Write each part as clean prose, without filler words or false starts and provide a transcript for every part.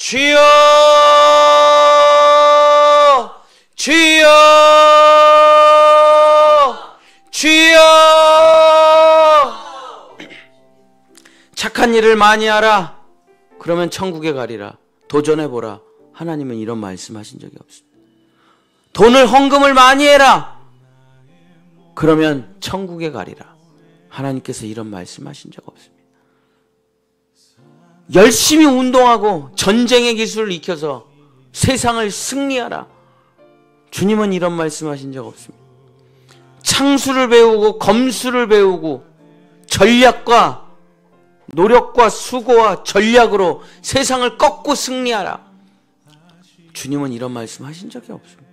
주여 주여 주여. 착한 일을 많이 하라. 그러면 천국에 가리라. 도전해보라. 하나님은 이런 말씀하신 적이 없습니다. 돈을 헌금을 많이 해라. 그러면 천국에 가리라. 하나님께서 이런 말씀하신 적 없습니다. 열심히 운동하고 전쟁의 기술을 익혀서 세상을 승리하라. 주님은 이런 말씀하신 적 없습니다. 창수를 배우고 검수를 배우고 전략과 노력과 수고와 전략으로 세상을 꺾고 승리하라. 주님은 이런 말씀하신 적이 없습니다.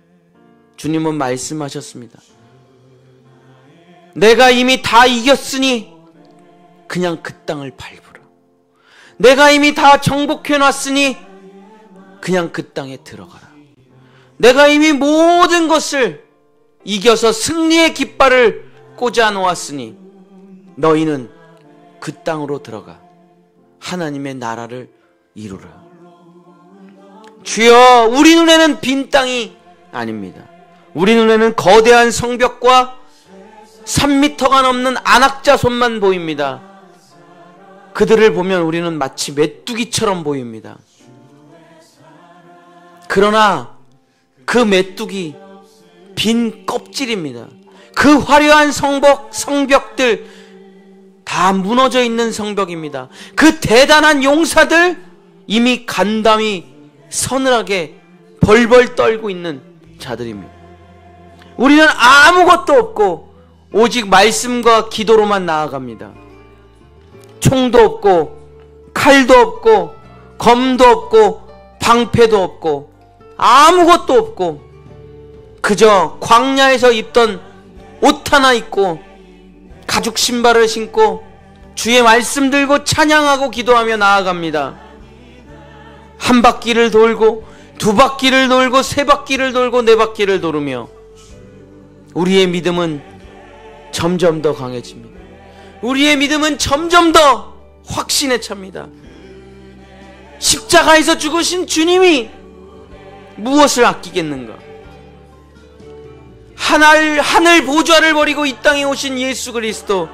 주님은 말씀하셨습니다. 내가 이미 다 이겼으니 그냥 그 땅을 밟으라. 내가 이미 다 정복해놨으니 그냥 그 땅에 들어가라. 내가 이미 모든 것을 이겨서 승리의 깃발을 꽂아 놓았으니 너희는 그 땅으로 들어가 하나님의 나라를 이루라. 주여, 우리 눈에는 빈 땅이 아닙니다. 우리 눈에는 거대한 성벽과 3m가 넘는 안악자손만 보입니다. 그들을 보면 우리는 마치 메뚜기처럼 보입니다. 그러나 그 메뚜기 빈 껍질입니다. 그 화려한 성벽들 다 무너져 있는 성벽입니다. 그 대단한 용사들 이미 간담이 서늘하게 벌벌 떨고 있는 자들입니다. 우리는 아무것도 없고 오직 말씀과 기도로만 나아갑니다. 총도 없고 칼도 없고 검도 없고 방패도 없고 아무것도 없고 그저 광야에서 입던 옷 하나 입고 가죽 신발을 신고 주의 말씀 들고 찬양하고 기도하며 나아갑니다. 한 바퀴를 돌고 두 바퀴를 돌고 세 바퀴를 돌고 네 바퀴를 돌으며 우리의 믿음은 점점 더 강해집니다. 우리의 믿음은 점점 더 확신에 찹니다. 십자가에서 죽으신 주님이 무엇을 아끼겠는가? 하늘 보좌를 버리고 이 땅에 오신 예수 그리스도,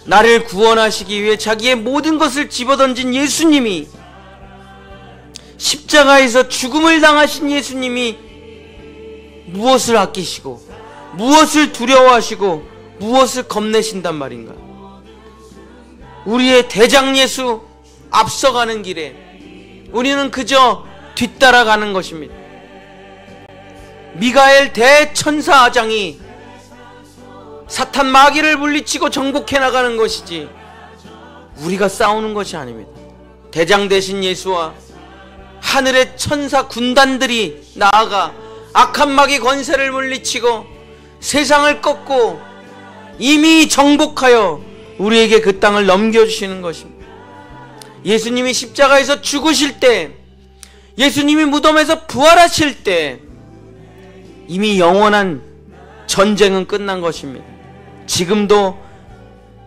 나를 구원하시기 위해 자기의 모든 것을 집어던진 예수님이, 십자가에서 죽음을 당하신 예수님이 무엇을 아끼시고 무엇을 두려워하시고 무엇을 겁내신단 말인가? 우리의 대장 예수 앞서가는 길에 우리는 그저 뒤따라가는 것입니다. 미가엘 대천사 아장이 사탄 마귀를 물리치고 정복해 나가는 것이지 우리가 싸우는 것이 아닙니다. 대장 되신 예수와 하늘의 천사 군단들이 나아가 악한 마귀 권세를 물리치고 세상을 꺾고 이미 정복하여 우리에게 그 땅을 넘겨주시는 것입니다. 예수님이 십자가에서 죽으실 때, 예수님이 무덤에서 부활하실 때 이미 영원한 전쟁은 끝난 것입니다. 지금도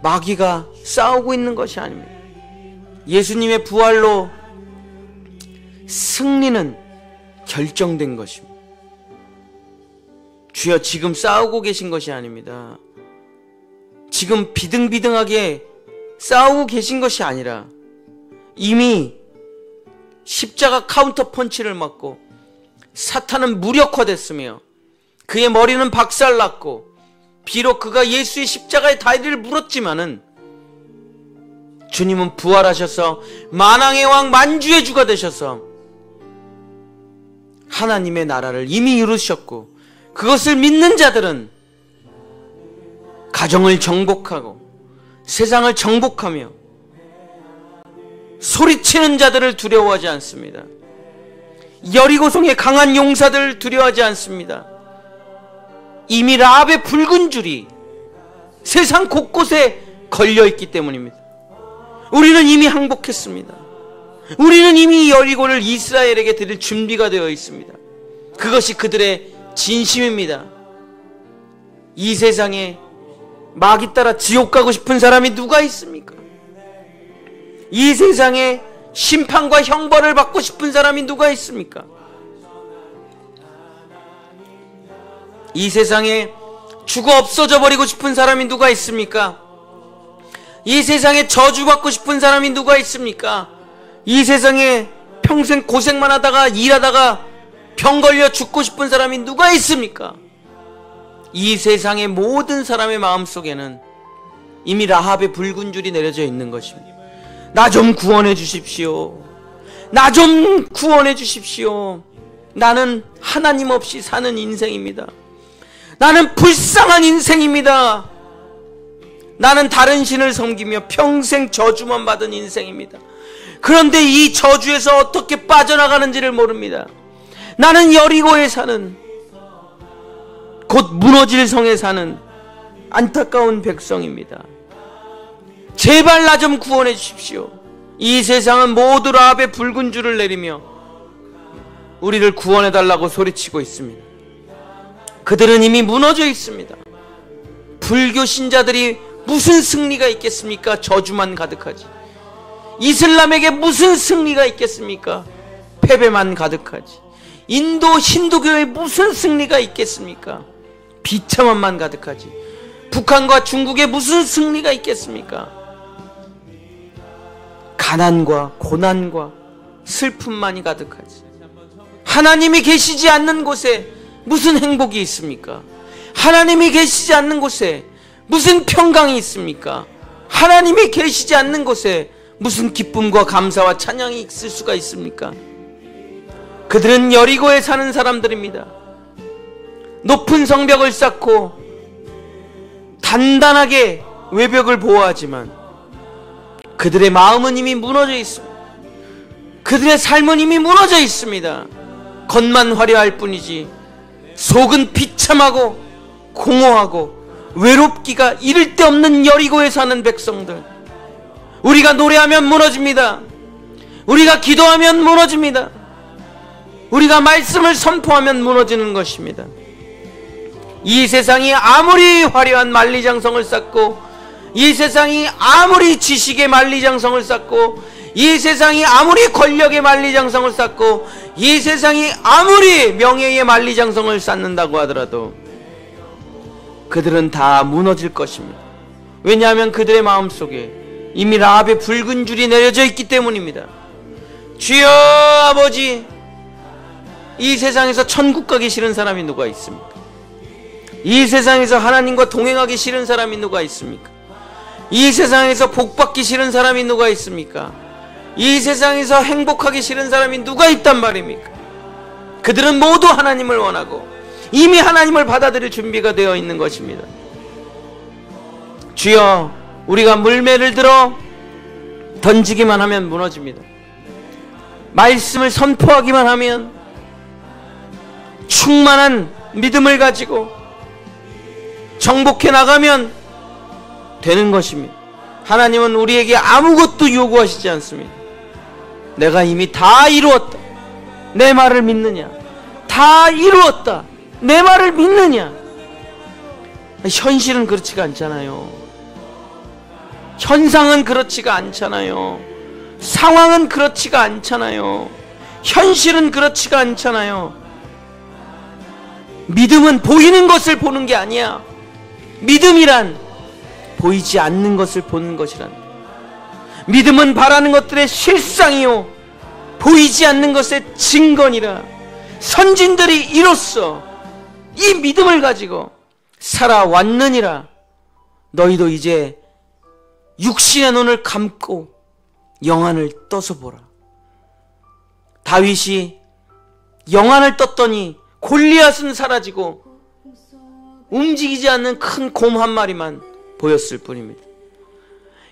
마귀가 싸우고 있는 것이 아닙니다. 예수님의 부활로 승리는 결정된 것입니다. 주여, 지금 싸우고 계신 것이 아닙니다. 지금 비등비등하게 싸우고 계신 것이 아니라 이미 십자가 카운터 펀치를 맞고 사탄은 무력화됐으며 그의 머리는 박살났고, 비록 그가 예수의 십자가의 다리를 물었지만은 주님은 부활하셔서 만왕의 왕 만주의 주가 되셔서 하나님의 나라를 이미 이루셨고, 그것을 믿는 자들은 가정을 정복하고 세상을 정복하며 소리치는 자들을 두려워하지 않습니다. 여리고성의 강한 용사들을 두려워하지 않습니다. 이미 라합의 붉은 줄이 세상 곳곳에 걸려있기 때문입니다. 우리는 이미 항복했습니다. 우리는 이미 여리고를 이스라엘에게 드릴 준비가 되어 있습니다. 그것이 그들의 진심입니다. 이 세상에 마귀 따라 지옥 가고 싶은 사람이 누가 있습니까? 이 세상에 심판과 형벌을 받고 싶은 사람이 누가 있습니까? 이 세상에 죽어 없어져 버리고 싶은 사람이 누가 있습니까? 이 세상에 저주받고 싶은 사람이 누가 있습니까? 이 세상에 평생 고생만 하다가 일하다가 병 걸려 죽고 싶은 사람이 누가 있습니까? 이 세상의 모든 사람의 마음속에는 이미 라합의 붉은 줄이 내려져 있는 것입니다. 나 좀 구원해 주십시오. 나 좀 구원해 주십시오. 나는 하나님 없이 사는 인생입니다. 나는 불쌍한 인생입니다. 나는 다른 신을 섬기며 평생 저주만 받은 인생입니다. 그런데 이 저주에서 어떻게 빠져나가는지를 모릅니다. 나는 여리고에 사는, 곧 무너질 성에 사는 안타까운 백성입니다. 제발 나 좀 구원해 주십시오. 이 세상은 모두 라합의 붉은 줄을 내리며 우리를 구원해 달라고 소리치고 있습니다. 그들은 이미 무너져 있습니다. 불교 신자들이 무슨 승리가 있겠습니까? 저주만 가득하지. 이슬람에게 무슨 승리가 있겠습니까? 패배만 가득하지. 인도 힌두교에 무슨 승리가 있겠습니까? 비참함만 가득하지. 북한과 중국에 무슨 승리가 있겠습니까? 가난과 고난과 슬픔만이 가득하지. 하나님이 계시지 않는 곳에 무슨 행복이 있습니까? 하나님이 계시지 않는 곳에 무슨 평강이 있습니까? 하나님이 계시지 않는 곳에 무슨 기쁨과 감사와 찬양이 있을 수가 있습니까? 그들은 여리고에 사는 사람들입니다. 높은 성벽을 쌓고 단단하게 외벽을 보호하지만 그들의 마음은 이미 무너져 있습니다. 그들의 삶은 이미 무너져 있습니다. 겉만 화려할 뿐이지 속은 비참하고 공허하고 외롭기가 이를 데 없는 여리고에 사는 백성들. 우리가 노래하면 무너집니다. 우리가 기도하면 무너집니다. 우리가 말씀을 선포하면 무너지는 것입니다. 이 세상이 아무리 화려한 만리장성을 쌓고, 이 세상이 아무리 지식의 만리장성을 쌓고, 이 세상이 아무리 권력의 만리장성을 쌓고, 이 세상이 아무리 명예의 만리장성을 쌓는다고 하더라도 그들은 다 무너질 것입니다. 왜냐하면 그들의 마음속에 이미 라합의 붉은 줄이 내려져 있기 때문입니다. 주여 아버지, 이 세상에서 천국 가기 싫은 사람이 누가 있습니까? 이 세상에서 하나님과 동행하기 싫은 사람이 누가 있습니까? 이 세상에서 복받기 싫은 사람이 누가 있습니까? 이 세상에서 행복하기 싫은 사람이 누가 있단 말입니까? 그들은 모두 하나님을 원하고 이미 하나님을 받아들일 준비가 되어 있는 것입니다. 주여, 우리가 물매를 들어 던지기만 하면 무너집니다. 말씀을 선포하기만 하면, 충만한 믿음을 가지고 정복해 나가면 되는 것입니다. 하나님은 우리에게 아무것도 요구하시지 않습니다. 내가 이미 다 이루었다, 내 말을 믿느냐? 다 이루었다, 내 말을 믿느냐? 현실은 그렇지가 않잖아요. 현상은 그렇지가 않잖아요. 상황은 그렇지가 않잖아요. 현실은 그렇지가 않잖아요. 믿음은 보이는 것을 보는 게 아니야. 믿음이란 보이지 않는 것을 보는 것이란다. 믿음은 바라는 것들의 실상이요 보이지 않는 것의 증거니라. 선진들이 이로써 이 믿음을 가지고 살아왔느니라. 너희도 이제 육신의 눈을 감고 영안을 떠서 보라. 다윗이 영안을 떴더니 골리앗은 사라지고 움직이지 않는 큰 곰 한 마리만 보였을 뿐입니다.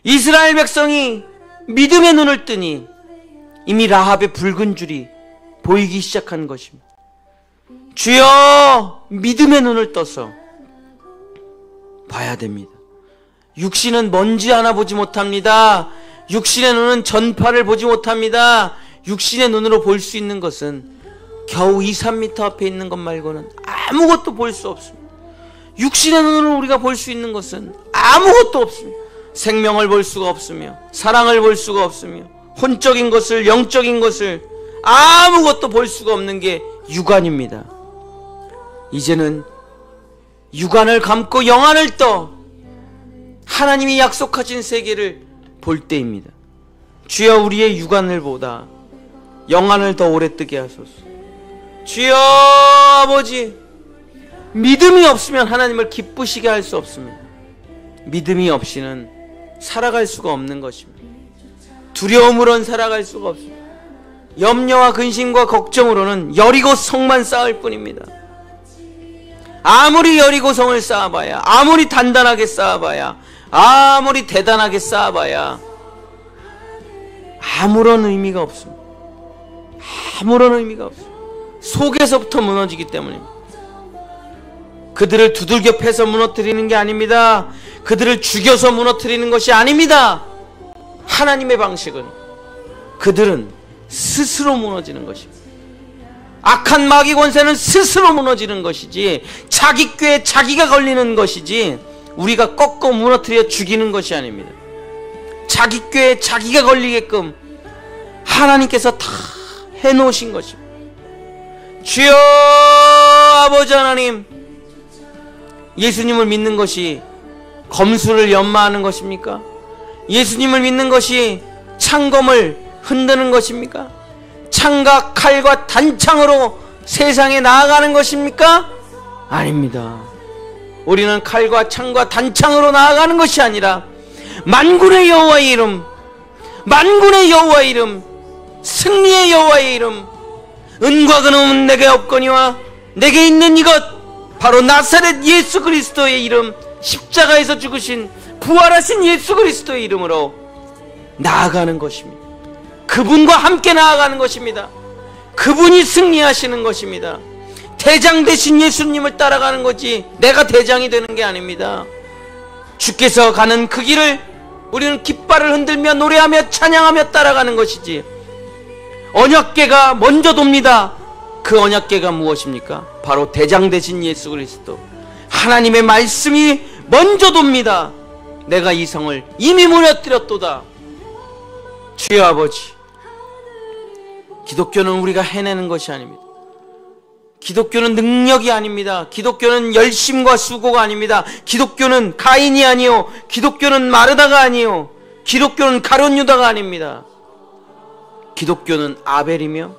이스라엘 백성이 믿음의 눈을 뜨니 이미 라합의 붉은 줄이 보이기 시작한 것입니다. 주여, 믿음의 눈을 떠서 봐야 됩니다. 육신은 먼지 하나 보지 못합니다. 육신의 눈은 전파를 보지 못합니다. 육신의 눈으로 볼 수 있는 것은 겨우 2, 3m 앞에 있는 것 말고는 아무것도 볼 수 없습니다. 육신의 눈으로 우리가 볼 수 있는 것은 아무것도 없습니다. 생명을 볼 수가 없으며, 사랑을 볼 수가 없으며, 혼적인 것을, 영적인 것을 아무것도 볼 수가 없는 게 육안입니다. 이제는 육안을 감고 영안을 떠 하나님이 약속하신 세계를 볼 때입니다. 주여, 우리의 육안을 보다 영안을 더 오래 뜨게 하소서. 주여 아버지, 믿음이 없으면 하나님을 기쁘시게 할 수 없습니다. 믿음이 없이는 살아갈 수가 없는 것입니다. 두려움으로는 살아갈 수가 없습니다. 염려와 근심과 걱정으로는 여리고 성만 쌓을 뿐입니다. 아무리 여리고 성을 쌓아봐야, 아무리 단단하게 쌓아봐야, 아무리 대단하게 쌓아봐야 아무런 의미가 없습니다. 아무런 의미가 없습니다. 속에서부터 무너지기 때문입니다. 그들을 두들겨 패서 무너뜨리는 게 아닙니다. 그들을 죽여서 무너뜨리는 것이 아닙니다. 하나님의 방식은 그들은 스스로 무너지는 것입니다. 악한 마귀 권세는 스스로 무너지는 것이지, 자기 꾀에 자기가 걸리는 것이지, 우리가 꺾어 무너뜨려 죽이는 것이 아닙니다. 자기 꾀에 자기가 걸리게끔 하나님께서 다 해놓으신 것입니다. 주여 아버지 하나님, 예수님을 믿는 것이 검수를 연마하는 것입니까? 예수님을 믿는 것이 창검을 흔드는 것입니까? 창과 칼과 단창으로 세상에 나아가는 것입니까? 아닙니다. 우리는 칼과 창과 단창으로 나아가는 것이 아니라 만군의 여호와의 이름, 만군의 여호와의 이름, 승리의 여호와의 이름, 은과 금은 내게 없거니와 내게 있는 이것 바로 나사렛 예수 그리스도의 이름, 십자가에서 죽으신 부활하신 예수 그리스도의 이름으로 나아가는 것입니다. 그분과 함께 나아가는 것입니다. 그분이 승리하시는 것입니다. 대장 되신 예수님을 따라가는 거지 내가 대장이 되는 게 아닙니다. 주께서 가는 그 길을 우리는 깃발을 흔들며 노래하며 찬양하며 따라가는 것이지, 언약궤가 먼저 돕니다. 그 언약궤가 무엇입니까? 바로 대장 되신 예수 그리스도, 하나님의 말씀이 먼저 돕니다. 내가 이 성을 이미 무너뜨렸도다. 주여 아버지, 기독교는 우리가 해내는 것이 아닙니다. 기독교는 능력이 아닙니다. 기독교는 열심과 수고가 아닙니다. 기독교는 가인이 아니요, 기독교는 마르다가 아니요, 기독교는 가룟 유다가 아닙니다. 기독교는 아벨이며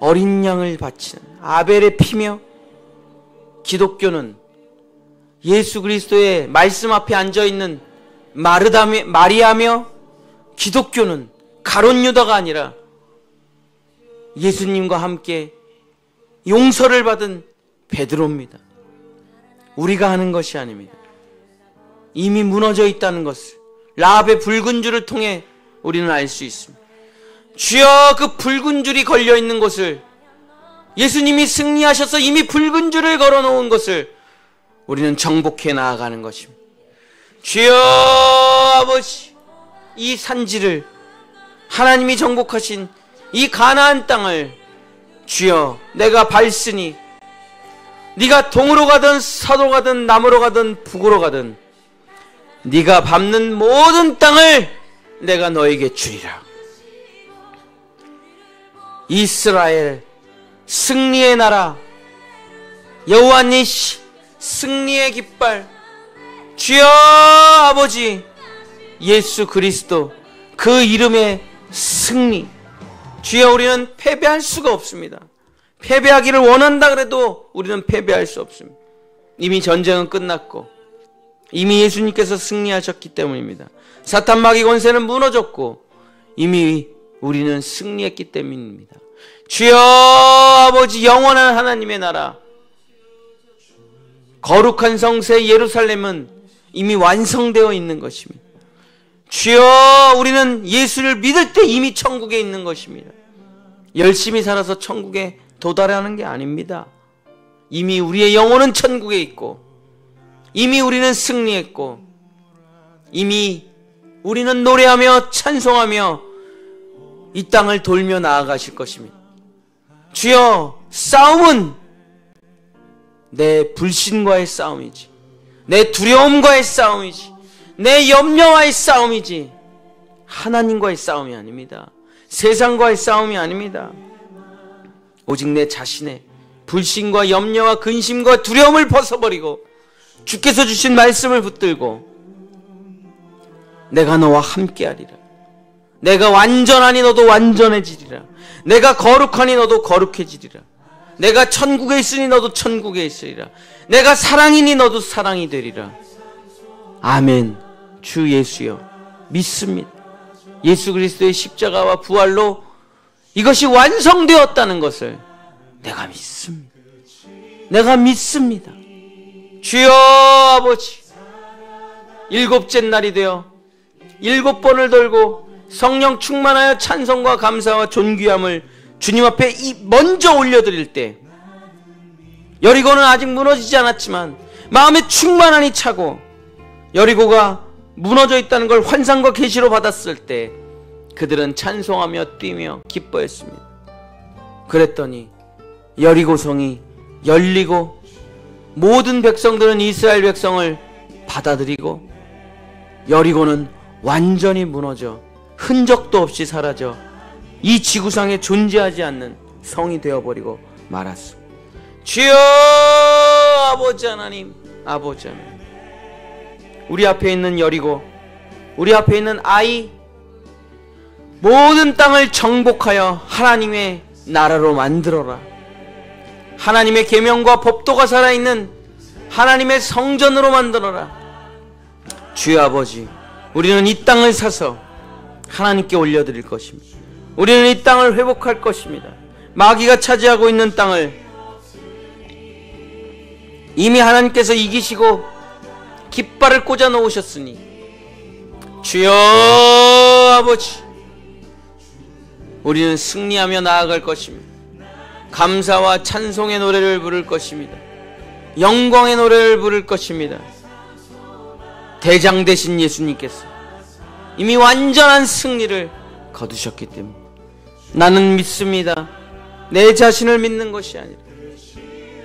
어린 양을 바치는 아벨의 피며, 기독교는 예수 그리스도의 말씀 앞에 앉아있는 마리아며, 기독교는 가룟 유다가 아니라 예수님과 함께 용서를 받은 베드로입니다. 우리가 하는 것이 아닙니다. 이미 무너져 있다는 것을 라합의 붉은 줄을 통해 우리는 알 수 있습니다. 주여, 그 붉은 줄이 걸려있는 곳을, 예수님이 승리하셔서 이미 붉은 줄을 걸어놓은 것을 우리는 정복해 나아가는 것입니다. 주여 아버지, 이 산지를, 하나님이 정복하신 이 가나안 땅을 주여 내가 밟으니 네가 동으로 가든 서로 가든 남으로 가든 북으로 가든 네가 밟는 모든 땅을 내가 너에게 주리라. 이스라엘 승리의 나라, 여호와 니시 승리의 깃발, 주여 아버지 예수 그리스도 그 이름의 승리, 주여 우리는 패배할 수가 없습니다. 패배하기를 원한다 그래도 우리는 패배할 수 없습니다. 이미 전쟁은 끝났고 이미 예수님께서 승리하셨기 때문입니다. 사탄 마귀 권세는 무너졌고 이미 우리는 승리했기 때문입니다. 주여 아버지, 영원한 하나님의 나라, 거룩한 성세 예루살렘은 이미 완성되어 있는 것입니다. 주여, 우리는 예수를 믿을 때 이미 천국에 있는 것입니다. 열심히 살아서 천국에 도달하는 게 아닙니다. 이미 우리의 영혼은 천국에 있고 이미 우리는 승리했고 이미 우리는 노래하며 찬송하며 이 땅을 돌며 나아가실 것입니다. 주여, 싸움은 내 불신과의 싸움이지, 내 두려움과의 싸움이지, 내 염려와의 싸움이지 하나님과의 싸움이 아닙니다. 세상과의 싸움이 아닙니다. 오직 내 자신의 불신과 염려와 근심과 두려움을 벗어버리고 주께서 주신 말씀을 붙들고 내가 너와 함께하리라. 내가 완전하니 너도 완전해지리라. 내가 거룩하니 너도 거룩해지리라. 내가 천국에 있으니 너도 천국에 있으리라. 내가 사랑이니 너도 사랑이 되리라. 아멘. 주 예수여 믿습니다. 예수 그리스도의 십자가와 부활로 이것이 완성되었다는 것을 내가 믿습니다. 내가 믿습니다. 주여 아버지, 7째 날이 되어 7번을 돌고 성령 충만하여 찬송과 감사와 존귀함을 주님 앞에 먼저 올려드릴 때 여리고는 아직 무너지지 않았지만 마음에 충만하니 차고 여리고가 무너져 있다는 걸 환상과 계시로 받았을 때 그들은 찬송하며 뛰며 기뻐했습니다. 그랬더니 여리고성이 열리고 모든 백성들은 이스라엘 백성을 받아들이고 여리고는 완전히 무너져 흔적도 없이 사라져 이 지구상에 존재하지 않는 성이 되어버리고 말았습니다. 주여 아버지 하나님, 아버지 하나님, 우리 앞에 있는 여리고, 우리 앞에 있는 아이, 모든 땅을 정복하여 하나님의 나라로 만들어라. 하나님의 계명과 법도가 살아있는 하나님의 성전으로 만들어라. 주여 아버지, 우리는 이 땅을 사서 하나님께 올려드릴 것입니다. 우리는 이 땅을 회복할 것입니다. 마귀가 차지하고 있는 땅을 이미 하나님께서 이기시고 깃발을 꽂아 놓으셨으니 주여 아버지, 우리는 승리하며 나아갈 것입니다. 감사와 찬송의 노래를 부를 것입니다. 영광의 노래를 부를 것입니다. 대장 되신 예수님께서 이미 완전한 승리를 거두셨기 때문에 나는 믿습니다. 내 자신을 믿는 것이 아니라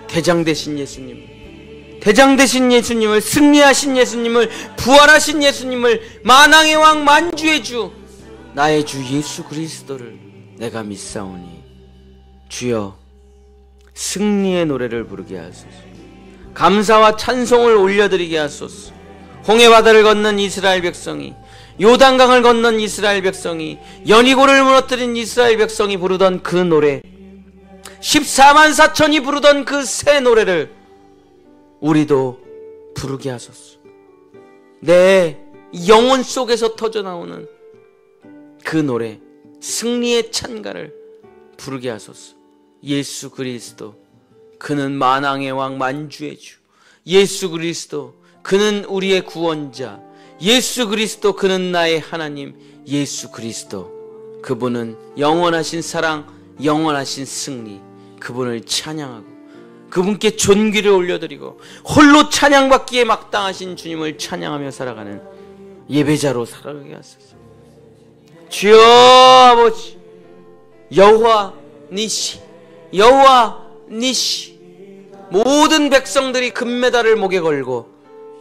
대장 되신 예수님을, 대장 되신 예수님을, 승리하신 예수님을, 부활하신 예수님을, 만왕의 왕 만주의 주 나의 주 예수 그리스도를 내가 믿사오니 주여 승리의 노래를 부르게 하소서. 감사와 찬송을 올려드리게 하소서. 홍해바다를 건넌 이스라엘 백성이, 요단강을 건넌 이스라엘 백성이, 여리고를 무너뜨린 이스라엘 백성이 부르던 그 노래, 14만 4천이 부르던 그 새 노래를 우리도 부르게 하소서. 내 영혼 속에서 터져나오는 그 노래, 승리의 찬가를 부르게 하소서. 예수 그리스도, 그는 만왕의 왕 만주의 주. 예수 그리스도, 그는 우리의 구원자. 예수 그리스도, 그는 나의 하나님. 예수 그리스도, 그분은 영원하신 사랑, 영원하신 승리. 그분을 찬양하고 그분께 존귀를 올려드리고 홀로 찬양받기에 마땅하신 주님을 찬양하며 살아가는 예배자로 살아가게 하소서. 주여 아버지, 여호와 니시, 여호와 니시, 모든 백성들이 금메달을 목에 걸고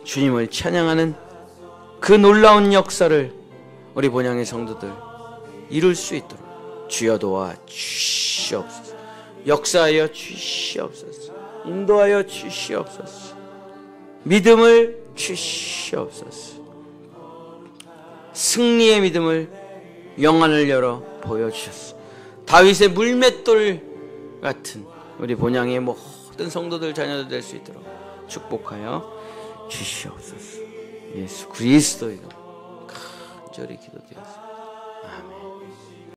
주님을 찬양하는 그 놀라운 역사를 우리 본향의 성도들 이룰 수 있도록 주여 도와 주시옵소서. 역사하여 주시옵소서. 인도하여 주시옵소서. 믿음을 주시옵소서. 승리의 믿음을, 영안을 열어 보여주셨소. 다윗의 물맷돌 같은 우리 본향의 모든 성도들 자녀들 될 수 있도록 축복하여 주시옵소서. 예수 그리스도의 이름으로 간절히 기도드렸습니다.